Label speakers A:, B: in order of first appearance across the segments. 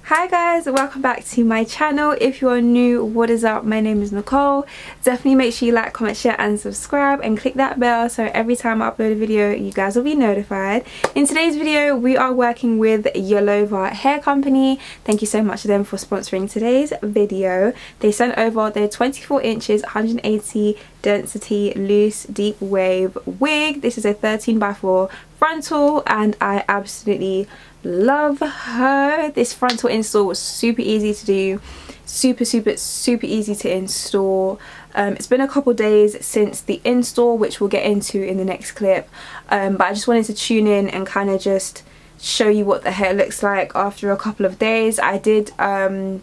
A: Hi guys, welcome back to my channel. If you are new, what is up? My name is Nicole. Definitely make sure you like, comment, share and subscribe and click that bell so every time I upload a video you guys will be notified. In today's video we are working with Yolova Hair Company. Thank you so much to them for sponsoring today's video. They sent over their 24 inches 180 density loose deep wave wig. This is a 13x4 frontal and I absolutely love her. This frontal install was super easy to do, super easy to install. It's been a couple days since the install, which we'll get into in the next clip, but I just wanted to tune in and kind of just show you what the hair looks like after a couple of days. I did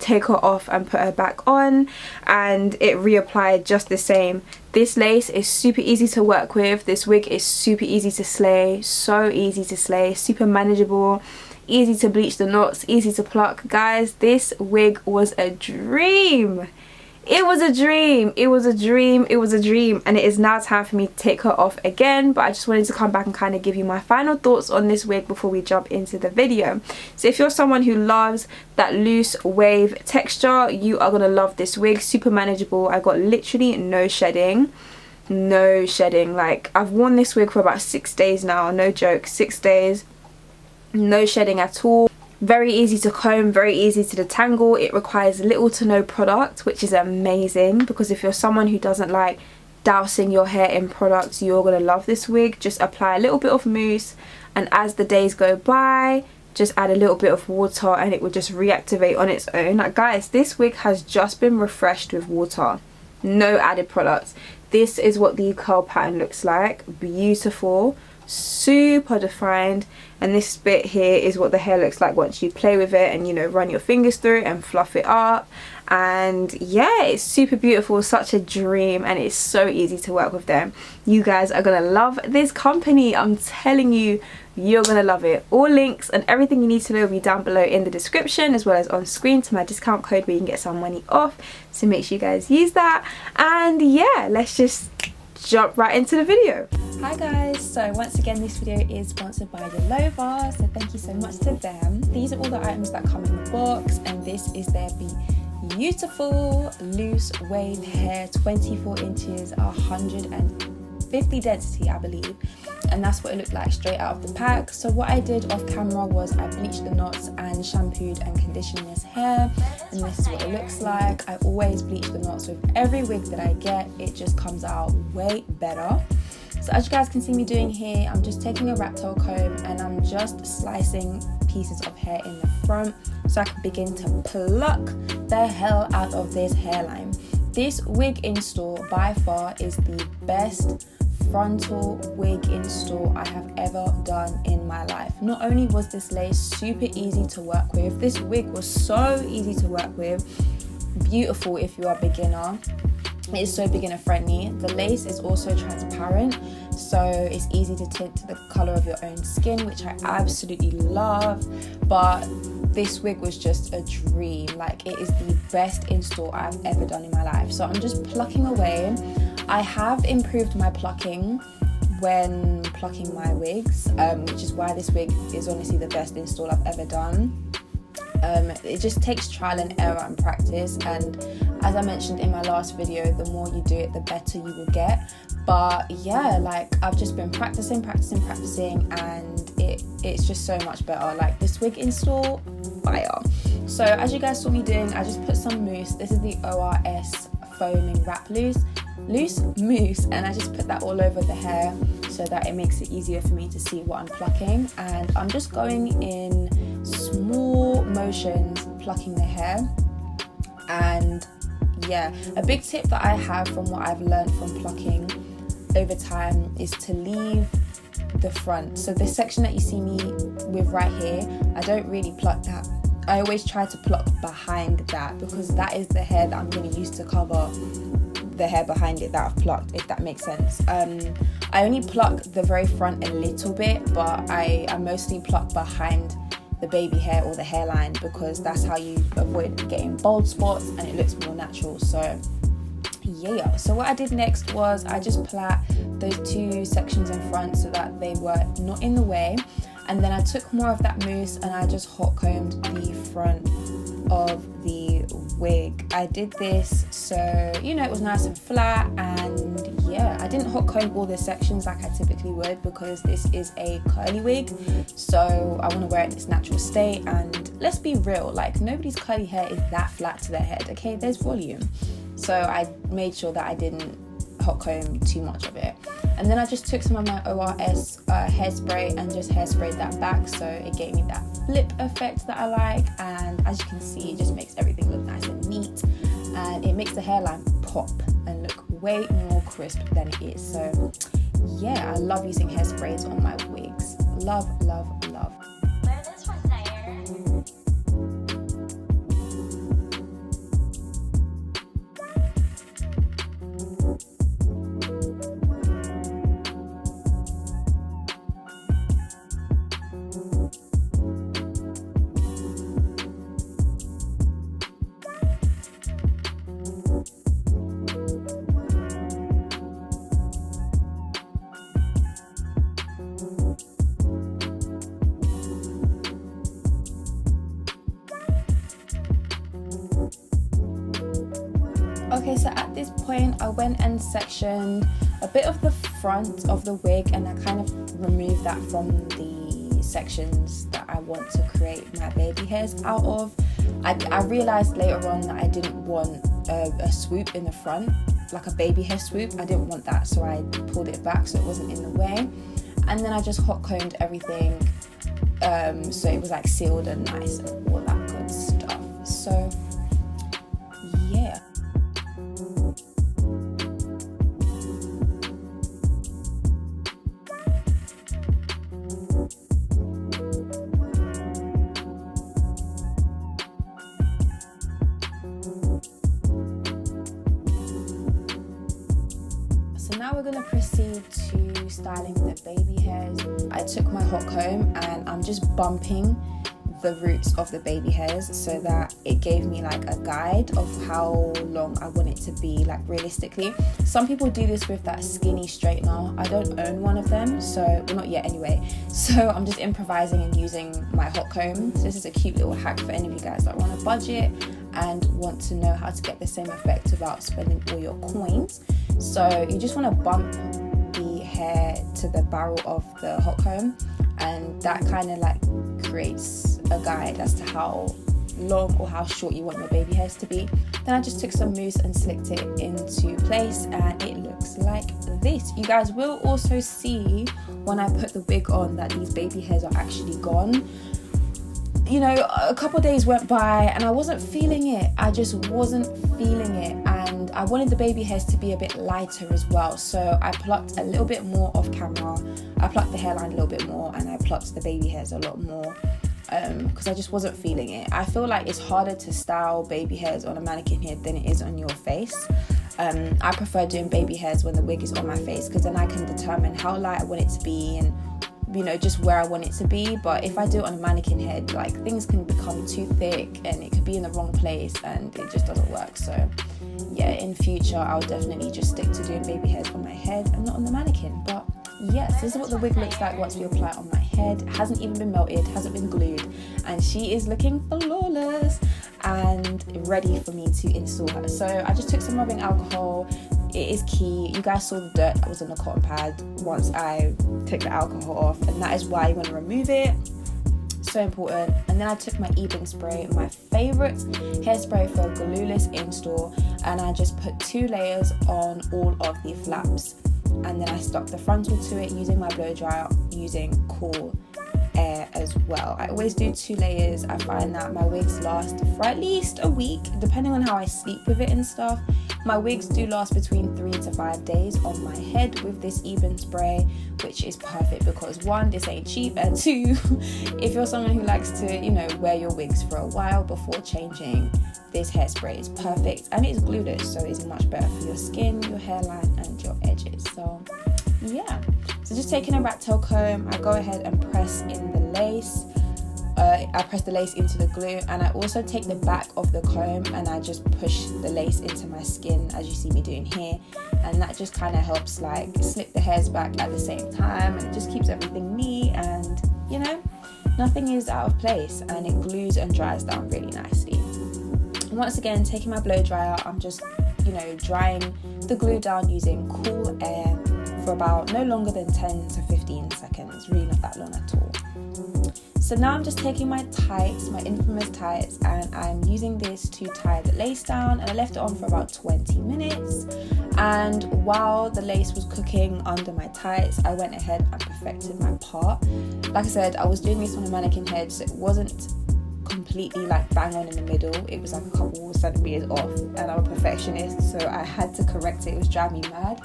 A: take her off and put her back on and it reapplied just the same. This lace is super easy to work with. This wig is super easy to slay, so easy to slay, super manageable, easy to bleach the knots, easy to pluck. Guys, this wig was a dream. It was a dream, it was a dream, it was a dream, and it is now time for me to take her off again. But I just wanted to come back and kind of give you my final thoughts on this wig before we jump into the video. So if you're someone who loves that loose wave texture, you are gonna love this wig. Super manageable. I got literally no shedding. No shedding. Like, I've worn this wig for about 6 days now, no joke, 6 days, no shedding at all. Very easy to comb, very easy to detangle. It requires little to no product, which is amazing, because if you're someone who doesn't like dousing your hair in products, you're gonna love this wig. Just apply a little bit of mousse, and as the days go by, just add a little bit of water and it will just reactivate on its own. Like, guys, this wig has just been refreshed with water, no added products. This is what the curl pattern looks like. Beautiful, super defined, and this bit here is what the hair looks like once you play with it and, you know, run your fingers through it and fluff it up. And yeah, it's super beautiful, such a dream, and it's so easy to work with them. You guys are gonna love this company, I'm telling you, you're gonna love it. All links and everything you need to know will be down below in the description, as well as on screen to my discount code where you can get some money off, so make sure you guys use that. And yeah, let's just jump right into the video. Hi guys, so once again this video is sponsored by Yolova, so thank you so much to them. These are all the items that come in the box, and this is their beautiful loose wave hair, 24 inches 150 density I believe, and that's what it looked like straight out of the pack. So what I did off camera was I bleached the knots and shampooed and conditioned this hair, and this is what it looks like. I always bleach the knots with every wig that I get, it just comes out way better. So as you guys can see me doing here, I'm just taking a rat tail comb and I'm just slicing pieces of hair in the front so I can begin to pluck the hell out of this hairline. This wig install by far is the best frontal wig install I have ever done in my life. Not only was this lace super easy to work with, this wig was so easy to work with, beautiful if you are a beginner. It is so beginner friendly. The lace is also transparent, so it's easy to tint to the colour of your own skin, which I absolutely love. But this wig was just a dream. Like, it is the best install I've ever done in my life. So I'm just plucking away. I have improved my plucking when plucking my wigs, which is why this wig is honestly the best install I've ever done. It just takes trial and error and practice, and as I mentioned in my last video, the more you do it the better you will get. But yeah, like, I've just been practicing and it's just so much better. Like, this wig install, fire. So as you guys saw me doing, I just put some mousse. This is the ORS foaming wrap loose mousse, and I just put that all over the hair so that it makes it easier for me to see what I'm plucking. And I'm just going in small motions plucking the hair. And yeah, a big tip that I have from what I've learned from plucking over time is to leave the front. So this section that you see me with right here, I don't really pluck that. I always try to pluck behind that, because that is the hair that I'm going to use to cover the hair behind it that I've plucked, if that makes sense. I only pluck the very front a little bit, but I mostly pluck behind the baby hair or the hairline, because that's how you avoid getting bald spots and it looks more natural. So yeah, so what I did next was I just plait those two sections in front so that they were not in the way, And then I took more of that mousse and I just hot combed the front of the wig. I did this so, you know, it was nice and flat, and yeah, I didn't hot comb all the sections like I typically would because this is a curly wig, so I want to wear it in its natural state. And let's be real, like, nobody's curly hair is that flat to their head, okay? There's volume. So I made sure that I didn't hot comb too much of it. And then I just took some of my ORS hairspray and just hairsprayed that back, so it gave me that flip effect that I like. And as you can see, it just makes everything look nice and neat, and it makes the hairline pop and look way more crisp than it is. So yeah, I love using hairsprays on my wigs. Love, love, love. Okay, so at this point I went and sectioned a bit of the front of the wig, and I kind of removed that from the sections that I want to create my baby hairs out of. I realized later on that I didn't want a swoop in the front, like a baby hair swoop. I didn't want that, so I pulled it back so it wasn't in the way. And then I just hot combed everything so it was like sealed and nice and all that good stuff. So yeah. Now we're going to proceed to styling the baby hairs. I took my hot comb and I'm just bumping the roots of the baby hairs so that it gave me like a guide of how long I want it to be, like realistically. Some people do this with that skinny straightener. I don't own one of them, so, well, not yet anyway. So I'm just improvising and using my hot comb. So this is a cute little hack for any of you guys that want a budget and want to know how to get the same effect without spending all your coins. So you just want to bump the hair to the barrel of the hot comb, and that kind of like creates a guide as to how long or how short you want your baby hairs to be. Then I just took some mousse and slicked it into place, and it looks like this. You guys will also see when I put the wig on that these baby hairs are actually gone. You know, a couple days went by and I wasn't feeling it. I just wasn't feeling it, and I wanted the baby hairs to be a bit lighter as well. So I plucked a little bit more off camera. I plucked the hairline a little bit more, and I plucked the baby hairs a lot more because I just wasn't feeling it. I feel like it's harder to style baby hairs on a mannequin head than it is on your face. I prefer doing baby hairs when the wig is on my face, because then I can determine how light I want it to be and, you know, just where I want it to be. But if I do it on a mannequin head, like, things can become too thick and it could be in the wrong place and it just doesn't work. So yeah, in future I'll definitely just stick to doing baby hairs on my head and not on the mannequin. But yes, this is what the wig looks like once we apply it on my head. It hasn't even been melted, hasn't been glued, and she is looking flawless and ready for me to install her. So I just took some rubbing alcohol. It is key. You guys saw the dirt that was on the cotton pad once I took the alcohol off, and that is why you want to remove it. So important. And then I took my Eben spray, my favorite hairspray for a glueless install, and I just put 2 layers on all of the flaps, and then I stuck the frontal to it using my blow dryer, using cool air as well. I always do 2 layers. I find that my wigs last for at least a week, depending on how I sleep with it and stuff. My wigs do last between 3 to 5 days on my head with this Eben spray, which is perfect because 1, this ain't cheap, and 2, if you're someone who likes to, you know, wear your wigs for a while before changing, this hairspray is perfect, and it's glueless, so it's much better for your skin, your hairline, and your edges. So yeah, so just taking a rat tail comb, I go ahead and press in the lace. I press the lace into the glue, and I also take the back of the comb and I just push the lace into my skin, as you see me doing here, and that just kind of helps like slip the hairs back at the same time, and it just keeps everything neat. And you know, nothing is out of place, and it glues and dries down really nicely. And once again, taking my blow dryer, I'm just, you know, drying the glue down using cool air for about no longer than 10 to 15 seconds, really not that long at all. So now I'm just taking my tights, my infamous tights, and I'm using this to tie the lace down, and I left it on for about 20 minutes. And while the lace was cooking under my tights, I went ahead and perfected my part. Like I said, I was doing this on a mannequin head, so it wasn't completely like bang on in the middle. It was like a couple centimeters off, and I'm a perfectionist, so I had to correct it. It was driving me mad.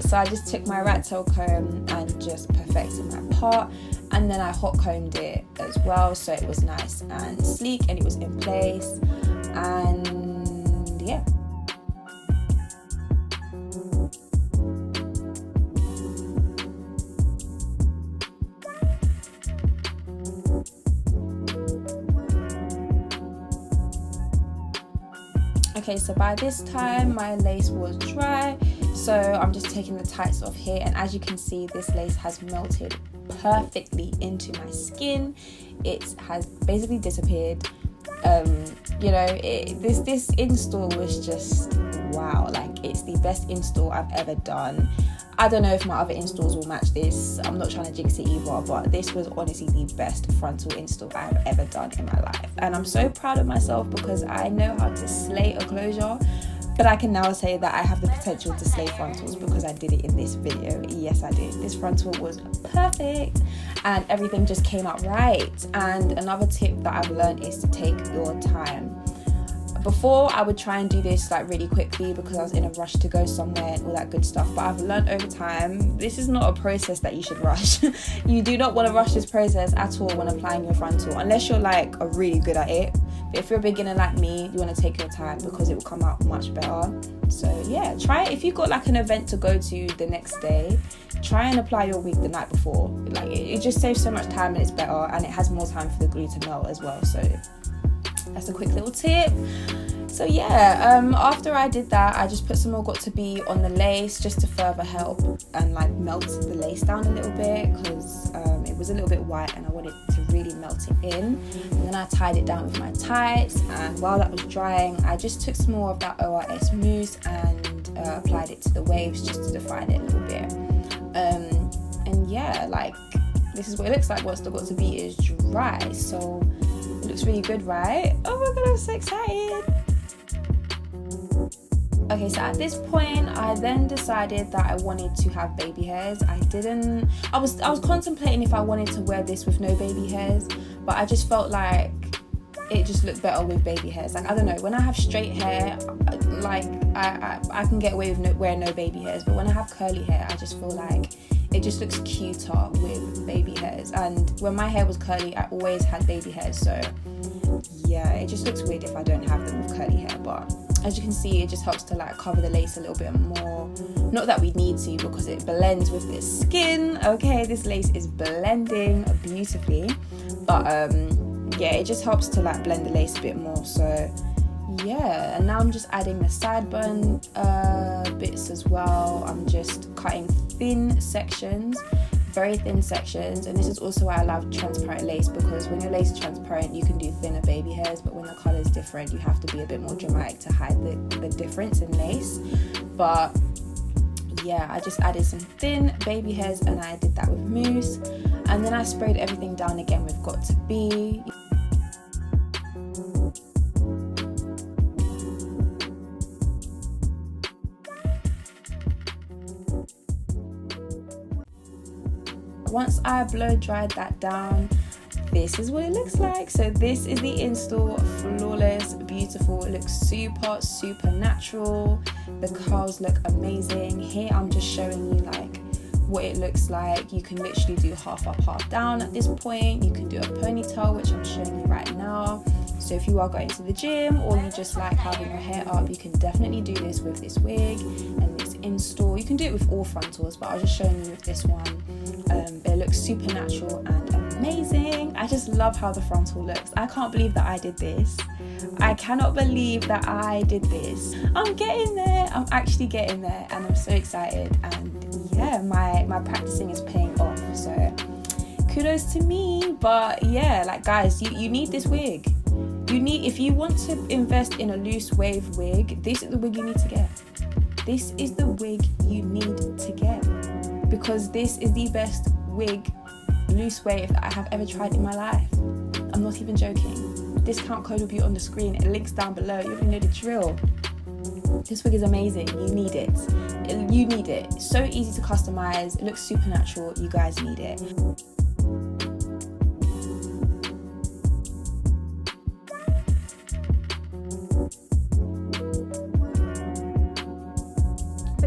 A: So I just took my rat tail comb and just perfected my part, and then I hot combed it as well, so it was nice and sleek and it was in place. And yeah. Okay, so by this time my lace was dry, so I'm just taking the tights off here, and as you can see, this lace has melted perfectly into my skin. It has basically disappeared. You know, this install was just wow. Like, it's the best install I've ever done. I don't know if my other installs will match this. I'm not trying to jinx it either, but this was honestly the best frontal install I've ever done in my life. And I'm so proud of myself because I know how to slay a closure. But I can now say that I have the potential to slay frontals because I did it in this video. Yes, I did. This frontal was perfect and everything just came out right. And another tip that I've learned is to take your time. Before, I would try and do this like really quickly because I was in a rush to go somewhere and all that good stuff. But I've learned over time, this is not a process that you should rush. You do not want to rush this process at all when applying your frontal, unless you're like really good at it. But if you're a beginner like me, you want to take your time because it will come out much better. So yeah, try it. If you've got like an event to go to the next day, try and apply your wig the night before. Like, it just saves so much time and it's better, and it has more time for the glue to melt as well. So that's a quick little tip. So yeah, after I did that, I just put some more Got To Be on the lace just to further help and like melt the lace down a little bit, because it was a little bit white and I wanted to really melt it in. And then I tied it down with my tights, and while that was drying, I just took some more of that ORS mousse and applied it to the waves just to define it a little bit. And yeah, like, this is what it looks like once the Got To Be is dry. So it looks really good, right? Oh my god, I'm so excited. Okay, so at this point, I then decided that I wanted to have baby hairs. I was contemplating if I wanted to wear this with no baby hairs, but I just felt like it just looked better with baby hairs. Like, I don't know, when I have straight hair, like, I can get away with wearing no baby hairs, but when I have curly hair, I just feel like it just looks cuter with baby hairs. And when my hair was curly, I always had baby hairs, so yeah, it just looks weird if I don't have them with curly hair. But as you can see, it just helps to like cover the lace a little bit more. Not that we need to, because it blends with the skin. Okay, this lace is blending beautifully, but yeah, it just helps to like blend the lace a bit more. So yeah, and now I'm just adding the side bun bits as well. I'm just cutting thin sections, very thin sections, and this is also why I love transparent lace, because when your lace is transparent, you can do thinner baby hairs, but when the colour is different, you have to be a bit more dramatic to hide the difference in lace. But yeah, I just added some thin baby hairs, and I did that with mousse, and then I sprayed everything down again with Got To Be. Once I blow dried that down, this is what it looks like. So this is the install, flawless, beautiful. It looks super natural. The curls look amazing. Here I'm just showing you like what it looks like. You can literally do half up, half down at this point. You can do a ponytail, which I'm showing you right now. So if you are going to the gym or you just like having your hair up, you can definitely do this with this wig and this install. You can do it with all frontals, but I was just showing you with this one. It looks super natural and amazing. I just love how the frontal looks. I can't believe that I did this. I cannot believe that I did this. I'm getting there. I'm actually getting there, and I'm so excited. And yeah, my practicing is paying off. So kudos to me. But yeah, like guys, you need this wig. If you want to invest in a loose wave wig, this is the wig you need to get. This is the wig you need to get, because this is the best wig loose wave that I have ever tried in my life. I'm not even joking. Discount code will be on the screen. It links down below. You already know the drill. This wig is amazing. You need it. You need it. It's so easy to customize. It looks super natural. You guys need it.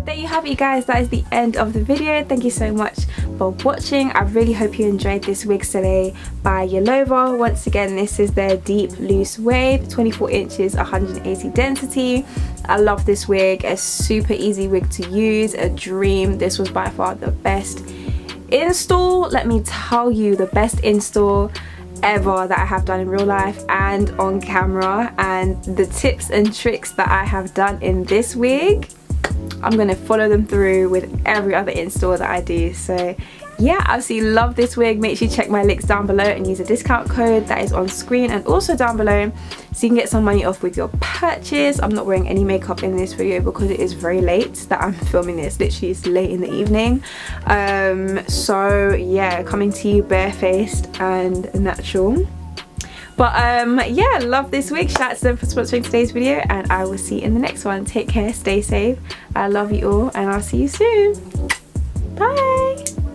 A: There you have it, you guys. That is the end of the video. Thank you so much for watching. I really hope you enjoyed this wig today by Yolova. Once again, this is their deep loose wave, 24 inches, 180 density. I love this wig. A super easy wig to use, a dream. This was by far the best install. Let me tell you, the best install ever that I have done in real life and on camera. And the tips and tricks that I have done in this wig, I'm going to follow them through with every other install that I do. So yeah, I absolutely love this wig. Make sure you check my links down below and use a discount code that is on screen and also down below, so you can get some money off with your purchase. I'm not wearing any makeup in this video because it is very late that I'm filming this. Literally, it's late in the evening. So yeah, coming to you barefaced and natural. But yeah, love this wig. Shout out to them for sponsoring today's video, and I will see you in the next one. Take care, stay safe. I love you all, and I'll see you soon.